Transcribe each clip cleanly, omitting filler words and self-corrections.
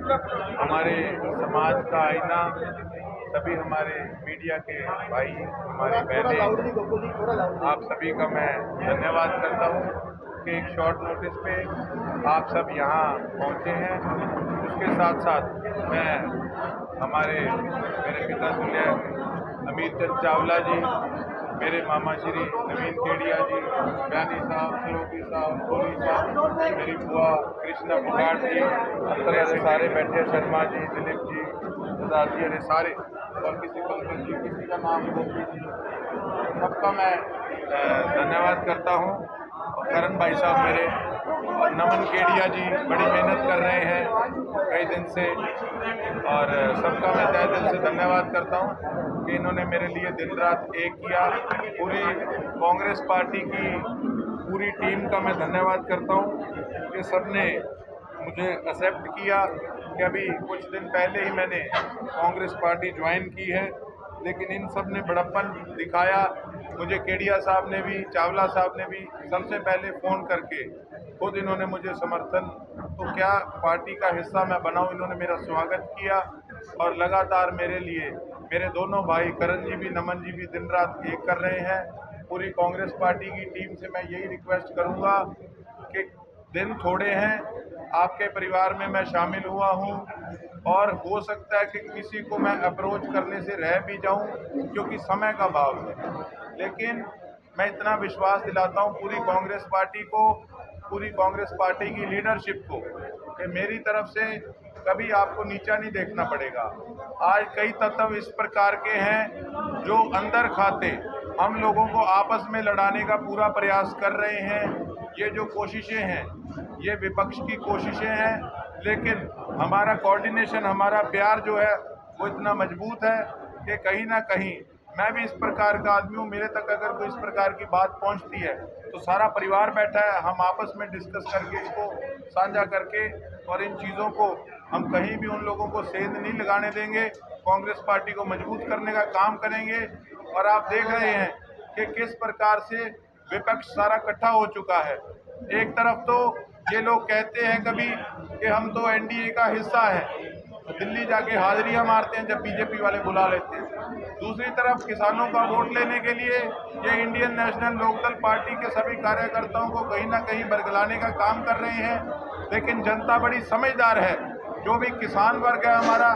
हमारे समाज का आईना, सभी हमारे मीडिया के भाई, हमारे बहनें, आप सभी का मैं धन्यवाद करता हूँ कि एक शॉर्ट नोटिस पे आप सब यहाँ पहुँचे हैं। उसके साथ साथ मैं मेरे पिता तुल्य अमित चंद चावला जी, मेरे मामा श्री नवीन केडिया जी, ज्ञानी साहब, सरोगी साहब, सोनी साहब, मेरी बुआ कृष्णा पुगाड़ जी, अंतर सारे बैठे, शर्मा जी, दिलीप जी, प्रसाद जी, अरे सारे, और किसी पंकज जी, किसी का नाम गोपी जी, सबका मैं धन्यवाद करता हूँ। और करण भाई साहब मेरे, और नमन केडिया जी बड़ी मेहनत कर रहे हैं कई दिन से, और सबका मैं तहे दिल से धन्यवाद करता हूँ कि इन्होंने मेरे लिए दिन रात एक किया। पूरी कांग्रेस पार्टी की पूरी टीम का मैं धन्यवाद करता हूँ कि सबने मुझे एक्सेप्ट किया कि अभी कुछ दिन पहले ही मैंने कांग्रेस पार्टी ज्वाइन की है, लेकिन इन सब ने बड़प्पन दिखाया। मुझे केडिया साहब ने भी, चावला साहब ने भी सबसे पहले फ़ोन करके खुद इन्होंने मुझे समर्थन, तो क्या पार्टी का हिस्सा मैं बनाऊं, इन्होंने मेरा स्वागत किया और लगातार मेरे लिए मेरे दोनों भाई करण जी भी, नमन जी भी दिन रात एक कर रहे हैं। पूरी कांग्रेस पार्टी की टीम से मैं यही रिक्वेस्ट करूंगा कि दिन थोड़े हैं, आपके परिवार में मैं शामिल हुआ हूं, और हो सकता है कि किसी को मैं अप्रोच करने से रह भी जाऊं क्योंकि समय का अभाव है, लेकिन मैं इतना विश्वास दिलाता हूं पूरी कांग्रेस पार्टी को, पूरी कांग्रेस पार्टी की लीडरशिप को, कि मेरी तरफ से कभी आपको नीचा नहीं देखना पड़ेगा। आज कई तत्व इस प्रकार के हैं जो अंदर खाते हम लोगों को आपस में लड़ाने का पूरा प्रयास कर रहे हैं। ये जो कोशिशें हैं, ये विपक्ष की कोशिशें हैं, लेकिन हमारा कोऑर्डिनेशन, हमारा प्यार जो है वो इतना मजबूत है कि कहीं ना कहीं मैं भी इस प्रकार का आदमी हूँ, मेरे तक अगर कोई इस प्रकार की बात पहुँचती है तो सारा परिवार बैठा है, हम आपस में डिस्कस करके इसको साझा करके, और इन चीज़ों को हम कहीं भी उन लोगों को सेंध नहीं लगाने देंगे। कांग्रेस पार्टी को मजबूत करने का काम करेंगे। और आप देख रहे हैं कि किस प्रकार से विपक्ष सारा इकट्ठा हो चुका है। एक तरफ तो ये लोग कहते हैं कभी कि हम तो एनडीए का हिस्सा हैं, दिल्ली जाके हाजिरियां मारते हैं जब बीजेपी वाले बुला लेते हैं। दूसरी तरफ किसानों का वोट लेने के लिए ये इंडियन नेशनल लोकदल पार्टी के सभी कार्यकर्ताओं को कहीं ना कहीं बरगलाने का काम कर रहे हैं। लेकिन जनता बड़ी समझदार है, जो भी किसान वर्ग है हमारा,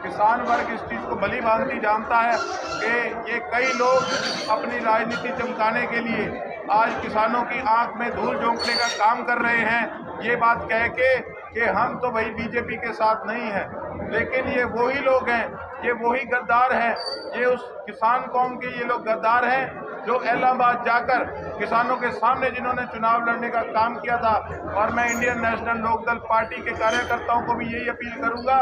किसान वर्ग इस चीज़ को भली भांति जानता है कि ये कई लोग अपनी राजनीति चमकाने के लिए आज किसानों की आंख में धूल झोंकने का काम कर रहे हैं, ये बात कह के कि हम तो भाई बीजेपी के साथ नहीं हैं। लेकिन ये वही लोग हैं, ये वही गद्दार हैं, ये उस किसान कौम के ये लोग गद्दार हैं जो इलाहाबाद जाकर किसानों के सामने जिन्होंने चुनाव लड़ने का काम किया था। और मैं इंडियन नेशनल लोकदल पार्टी के कार्यकर्ताओं को भी यही अपील करूंगा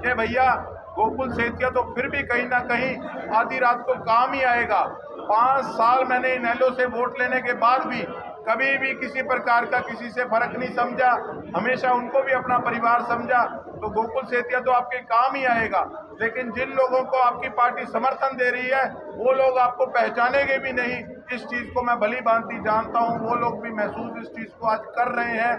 कि भैया गोकुल सेतिया तो फिर भी कहीं ना कहीं आधी रात को काम ही आएगा। 5 साल मैंने इनेलो से वोट लेने के बाद भी कभी भी किसी प्रकार का किसी से फर्क नहीं समझा, हमेशा उनको भी अपना परिवार समझा। तो गोकुल सेतिया तो आपके काम ही आएगा, लेकिन जिन लोगों को आपकी पार्टी समर्थन दे रही है वो लोग आपको पहचानेंगे भी नहीं। इस चीज़ को मैं भली भांति जानता हूँ, वो लोग भी महसूस इस चीज़ को आज कर रहे हैं।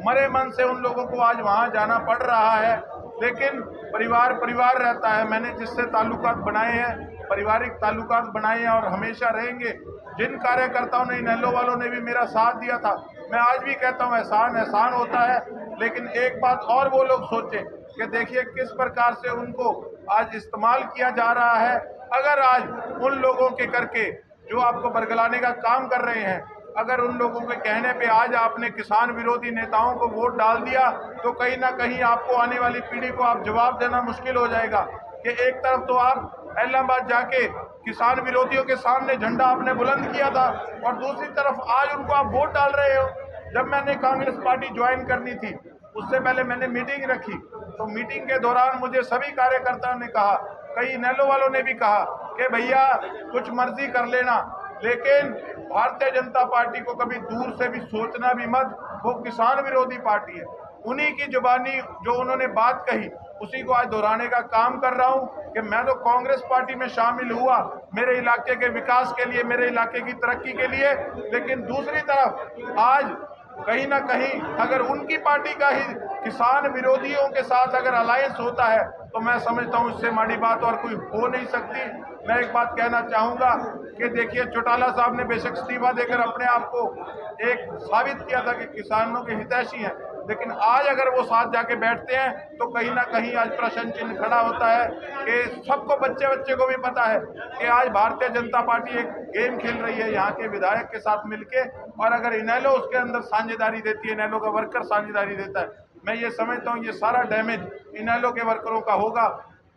मरे मन से उन लोगों को आज वहाँ जाना पड़ रहा है, लेकिन परिवार परिवार रहता है। मैंने जिससे ताल्लुकात बनाए हैं, पारिवारिक ताल्लुकात बनाए हैं और हमेशा रहेंगे। जिन कार्यकर्ताओं ने, इनेलो वालों ने भी मेरा साथ दिया था, मैं आज भी कहता हूँ एहसान एहसान होता है। लेकिन एक बात और वो लोग सोचें कि देखिए किस प्रकार से उनको आज इस्तेमाल किया जा रहा है। अगर आज उन लोगों के करके जो आपको बरगलाने का काम कर रहे हैं, अगर उन लोगों के कहने पे आज आपने किसान विरोधी नेताओं को वोट डाल दिया, तो कहीं ना कहीं आपको आने वाली पीढ़ी को आप जवाब देना मुश्किल हो जाएगा कि एक तरफ तो आप इलाहाबाद जाके किसान विरोधियों के सामने झंडा आपने बुलंद किया था, और दूसरी तरफ आज उनको आप वोट डाल रहे हो। जब मैंने कांग्रेस पार्टी ज्वाइन करनी थी, उससे पहले मैंने मीटिंग रखी, तो मीटिंग के दौरान मुझे सभी कार्यकर्ताओं ने कहा, कई इनेलो वालों ने भी कहा कि भैया कुछ मर्जी कर लेना, लेकिन भारतीय जनता पार्टी को कभी दूर से भी सोचना भी मत, वो किसान विरोधी पार्टी है। उन्हीं की जुबानी जो उन्होंने बात कही उसी को आज दोहराने का काम कर रहा हूं कि मैं तो कांग्रेस पार्टी में शामिल हुआ मेरे इलाके के विकास के लिए, मेरे इलाके की तरक्की के लिए, लेकिन दूसरी तरफ आज कहीं ना कहीं अगर उनकी पार्टी का ही किसान विरोधियों के साथ अगर अलायंस होता है तो मैं समझता हूँ इससे माड़ी बात और कोई हो नहीं सकती। मैं एक बात कहना चाहूँगा कि देखिए, चौटाला साहब ने बेशक इस्तीफा देकर अपने आप को एक साबित किया था कि किसानों के हितैषी हैं, लेकिन आज अगर वो साथ जाके बैठते हैं तो कहीं ना कहीं आज प्रश्न चिन्ह खड़ा होता है कि सबको, बच्चे बच्चे को भी पता है कि आज भारतीय जनता पार्टी एक गेम खेल रही है यहाँ के विधायक के साथ मिलके, और अगर इनेलो उसके अंदर साझेदारी देती है, इनेलो का वर्कर साझेदारी देता है, मैं ये समझता हूँ ये सारा डैमेज इनेलो के वर्करों का होगा।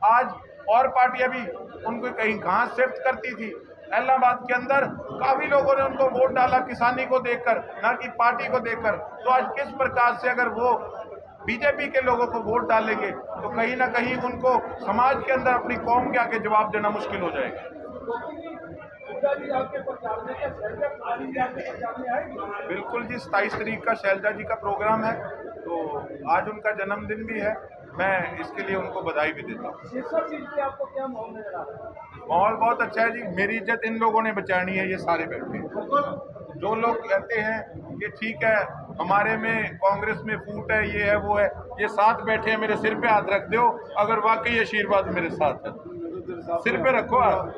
आज और पार्टियां भी उनको कहीं कहाँ शिफ्ट करती थी। इलाहाबाद के अंदर काफी लोगों ने उनको वोट डाला किसानी को देखकर, ना कि पार्टी को देखकर। तो आज किस प्रकार से अगर वो बीजेपी के लोगों को वोट डालेंगे तो कहीं ना कहीं उनको समाज के अंदर अपनी कौम के आगे जवाब देना मुश्किल हो जाएगा। बिल्कुल जी, 27 तारीख का शैलजा जी का प्रोग्राम है, तो आज उनका जन्मदिन भी है। मैं इसके लिए उनको बधाई भी देता हूँ। आपको क्या माहौल नजर आ रहा है? माहौल बहुत अच्छा है जी। मेरी इज्जत इन लोगों ने बचानी है। ये सारे बैठे हैं, जो लोग कहते हैं कि ठीक है हमारे में कांग्रेस में फूट है, ये है वो है, ये साथ बैठे हैं, मेरे सिर पे हाथ रख दो अगर वाकई आशीर्वाद मेरे साथ है। सिर पे रखो आप।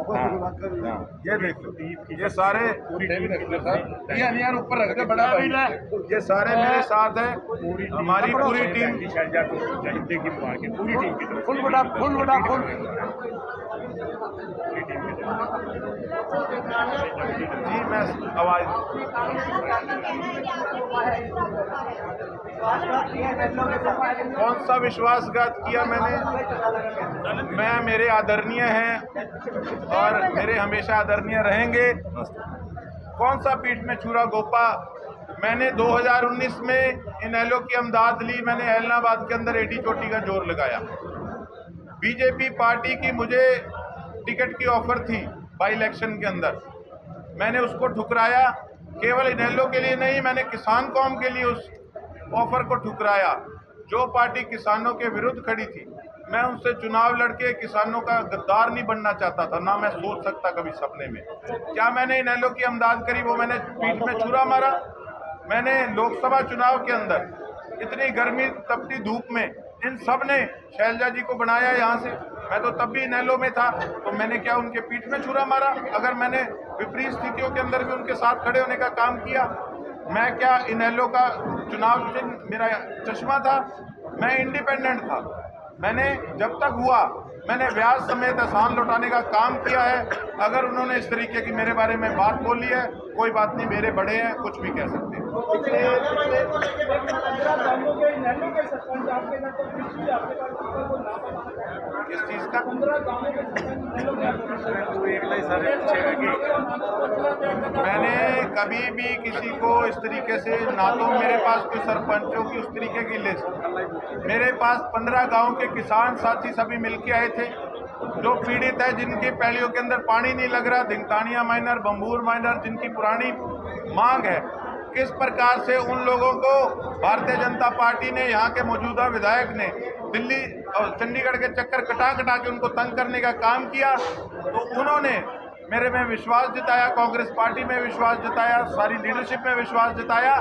हाँ, ये देखो, ये सारे यार ऊपर रख दे बड़ा भाई, ये सारे मेरे साथ है। हमारी पूरी टीम, पूरी टीम की तरफ फुल जी। मैं आवाज कौन सा विश्वासघात किया मैंने? मैं, मेरे आदरणीय हैं और मेरे हमेशा आदरणीय रहेंगे। कौन सा पीठ में छुरा गोपा? मैंने 2019 में इनेलो की अमदाद ली। मैंने इलाहाबाद के अंदर एडी चोटी का जोर लगाया। बीजेपी पार्टी की मुझे टिकट की ऑफर थी बाई इलेक्शन के अंदर, मैंने उसको ठुकराया। केवल इनेलो के लिए नहीं, मैंने किसान कौम के लिए उस ऑफर को ठुकराया। जो पार्टी किसानों के विरुद्ध खड़ी थी, मैं उनसे चुनाव लड़के किसानों का गद्दार नहीं बनना चाहता था, ना मैं सोच सकता कभी सपने में। क्या मैंने इनेलो की अमदाद करी, वो मैंने पीठ में छुरा मारा? मैंने लोकसभा चुनाव के अंदर इतनी गर्मी तपती धूप में इन सब ने शैलजा जी को बनाया यहाँ से। मैं तो तब भी इनेलो में था, तो मैंने क्या उनके पीठ में छुरा मारा? अगर मैंने विपरीत स्थितियों के अंदर भी उनके साथ खड़े होने का काम किया, मैं क्या इनेलो का चुनाव चिन्ह मेरा चश्मा था? मैं इंडिपेंडेंट था। मैंने जब तक हुआ मैंने ब्याज समेत एहसान लौटाने का काम किया है। अगर उन्होंने इस तरीके की मेरे बारे में बात बोली है, कोई बात नहीं, मेरे बड़े हैं, कुछ भी कह सकते हैं। किस चीज़ का? मैंने कभी भी किसी को इस तरीके से, ना तो मेरे पास कोई सरपंचों की उस तरीके की लिस्ट, मेरे पास 15 गांव के किसान साथी सभी मिलके आए थे जो पीड़ित है, जिनकी पैलियों के अंदर पानी नहीं लग रहा, धिंगतानिया माइनर, बम्बूर माइनर, जिनकी पुरानी मांग है। किस प्रकार से उन लोगों को भारतीय जनता पार्टी ने, यहाँ के मौजूदा विधायक ने दिल्ली और चंडीगढ़ के चक्कर कटा के उनको तंग करने का काम किया, तो उन्होंने मेरे में विश्वास जताया, कांग्रेस पार्टी में विश्वास जताया, सारी लीडरशिप में विश्वास जताया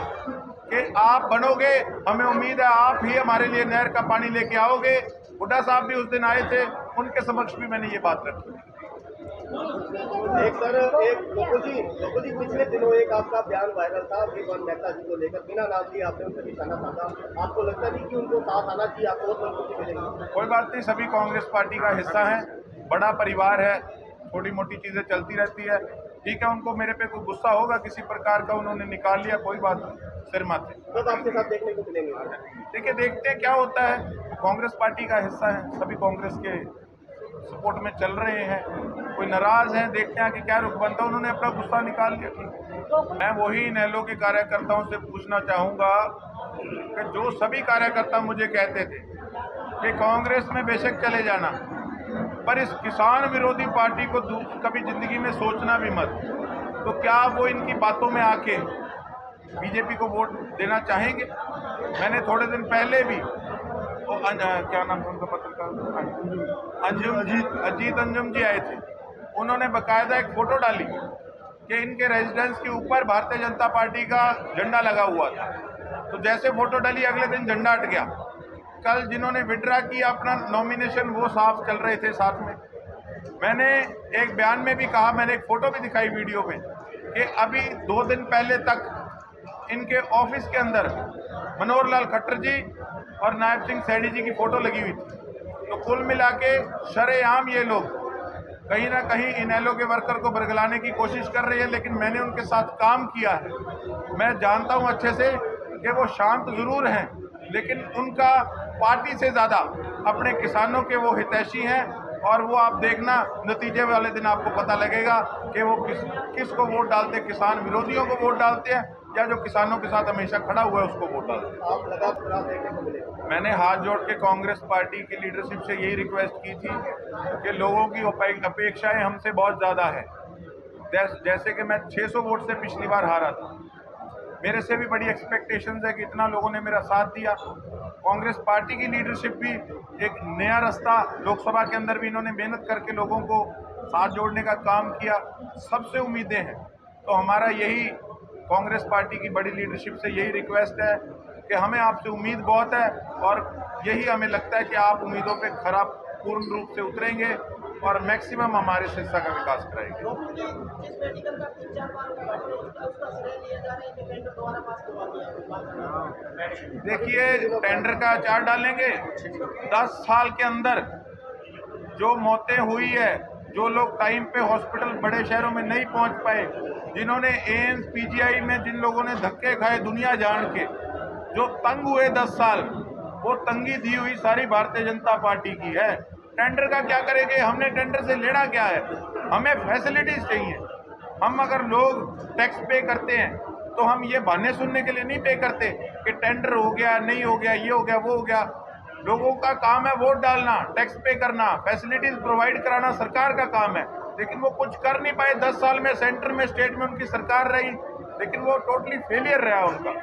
कि आप बनोगे, हमें उम्मीद है आप ही हमारे लिए नहर का पानी लेके आओगे। हुड्डा साहब भी उस दिन आए थे, उनके समक्ष भी मैंने ये बात रखी। लोको जी पिछले दिनों एक आपका बयान वायरल था विमान मेहता जी को लेकर, बिना नाम लिए आपने उनसे निशाना साधा। आपको लगता नहीं कि उनको साथ आना चाहिए? आपको बहुत मजबूती मिलेगी। कोई बात नहीं, सभी कांग्रेस पार्टी का हिस्सा है, बड़ा परिवार है, छोटी मोटी चीजें चलती रहती है। ठीक है, उनको मेरे पे कोई गुस्सा होगा किसी प्रकार का, उन्होंने निकाल लिया, कोई बात नहीं, सिर माथे। सब आपके साथ देखने को मिलेंगे। देखिए, देखते हैं क्या होता है। कांग्रेस पार्टी का हिस्सा है, सभी कांग्रेस के सपोर्ट में चल रहे हैं। कोई नाराज है, देखते हैं कि क्या रुख बनता है। उन्होंने अपना गुस्सा निकाल लिया, ठीक। मैं वही इनेलो के कार्यकर्ताओं से पूछना चाहूँगा कि जो सभी कार्यकर्ता मुझे कहते थे कि कांग्रेस में बेशक चले जाना, पर इस किसान विरोधी पार्टी को कभी जिंदगी में सोचना भी मत, तो क्या वो इनकी बातों में आके बीजेपी को वोट देना चाहेंगे? मैंने थोड़े दिन पहले भी क्या नाम था उनका पत्रकार, अजीत अंजुम जी आए थे। उन्होंने बकायदा एक फोटो डाली कि इनके रेजिडेंस के ऊपर भारतीय जनता पार्टी का झंडा लगा हुआ था। तो जैसे फोटो डाली अगले दिन झंडा हट गया। कल जिन्होंने विड्रा किया अपना नॉमिनेशन वो साफ चल रहे थे साथ में। मैंने एक बयान में भी कहा, मैंने एक फोटो भी दिखाई वीडियो में, कि अभी 2 दिन पहले तक इनके ऑफिस के अंदर मनोहर लाल खट्टर जी और नायब सिंह सैनी जी की फोटो लगी हुई थी। तो कुल मिला के शरेआम ये लोग कहीं ना कहीं इनेलो के वर्कर को बरगलाने की कोशिश कर रही है, लेकिन मैंने उनके साथ काम किया है। मैं जानता हूं अच्छे से कि वो शांत जरूर हैं, लेकिन उनका पार्टी से ज़्यादा अपने किसानों के वो हितैषी हैं। और वो आप देखना नतीजे वाले दिन आपको पता लगेगा कि वो किसको वोट डालते हैं, किसान विरोधियों को वोट डालते हैं या जो किसानों के साथ हमेशा खड़ा हुआ है उसको वोट डालते हैं। आप लगातार देखने को मिलेगा। मैंने हाथ जोड़ के कांग्रेस पार्टी की लीडरशिप से यही रिक्वेस्ट की थी कि लोगों की अपेक्षाएं हमसे बहुत ज़्यादा है। जैसे कि मैं 600 वोट से पिछली बार हारा था, मेरे से भी बड़ी एक्सपेक्टेशंस है कि इतना लोगों ने मेरा साथ दिया। कांग्रेस पार्टी की लीडरशिप भी एक नया रास्ता, लोकसभा के अंदर भी इन्होंने मेहनत करके लोगों को साथ जोड़ने का काम किया। सबसे उम्मीदें हैं, तो हमारा यही कांग्रेस पार्टी की बड़ी लीडरशिप से यही रिक्वेस्ट है कि हमें आपसे उम्मीद बहुत है और यही हमें लगता है कि आप उम्मीदों पे खरा पूर्ण रूप से उतरेंगे और मैक्सिमम हमारे सिरसा का विकास कराएंगे। जिस मेडिकल का 3-4 बार उद्घाटन हो चुका है, उसका श्रेय लिया जा रहा है कि टेंडर दोबारा पास करवा दिया। देखिए, टेंडर का अचार डालेंगे। 10 साल के अंदर जो मौतें हुई है, जो लोग टाइम पे हॉस्पिटल बड़े शहरों में नहीं पहुंच पाए, जिन्होंने एम्स पीजीआई में जिन लोगों ने धक्के खाए दुनिया जान के, जो तंग हुए 10 साल, वो तंगी दी हुई सारी भारतीय जनता पार्टी की है। टेंडर का क्या करेंगे? हमने टेंडर से लेना क्या है? हमें फैसिलिटीज चाहिए। हम अगर लोग टैक्स पे करते हैं तो हम ये बहाने सुनने के लिए नहीं पे करते कि टेंडर हो गया, नहीं हो गया, ये हो गया, वो हो गया। लोगों का काम है वोट डालना, टैक्स पे करना, फैसिलिटीज प्रोवाइड कराना सरकार का काम है। लेकिन वो कुछ कर नहीं पाए 10 साल में। सेंटर में, स्टेट में उनकी सरकार रही, लेकिन वो टोटली फेलियर रहा उनका।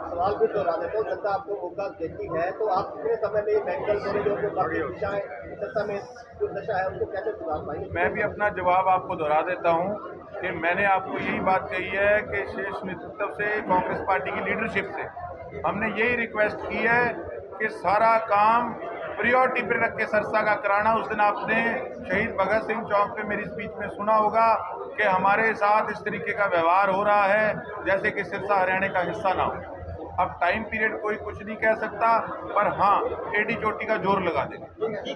सवाल भी दोहरा देता हूँ, जनता आपको मौका देती है तो आप कितने समय में मेडिकल कॉलेजों को बाकी दिशाएं जनता में जो दशा है उनको कैसे सुधार पाएंगे? मैं भी अपना जवाब आपको दोहरा देता हूं कि मैंने आपको यही बात कही है कि शीर्ष नेतृत्व से, कांग्रेस पार्टी की लीडरशिप से हमने यही रिक्वेस्ट की है कि सारा काम प्रायोरिटी पर रख के सिरसा का कराना। उस दिन आपने शहीद भगत सिंह चौक पे मेरी स्पीच में सुना होगा कि हमारे साथ इस तरीके का व्यवहार हो रहा है जैसे कि सिरसा हरियाणा का हिस्सा ना हो। अब टाइम पीरियड कोई कुछ नहीं कह सकता, पर हाँ, एडी चोटी का जोर लगा देंगे।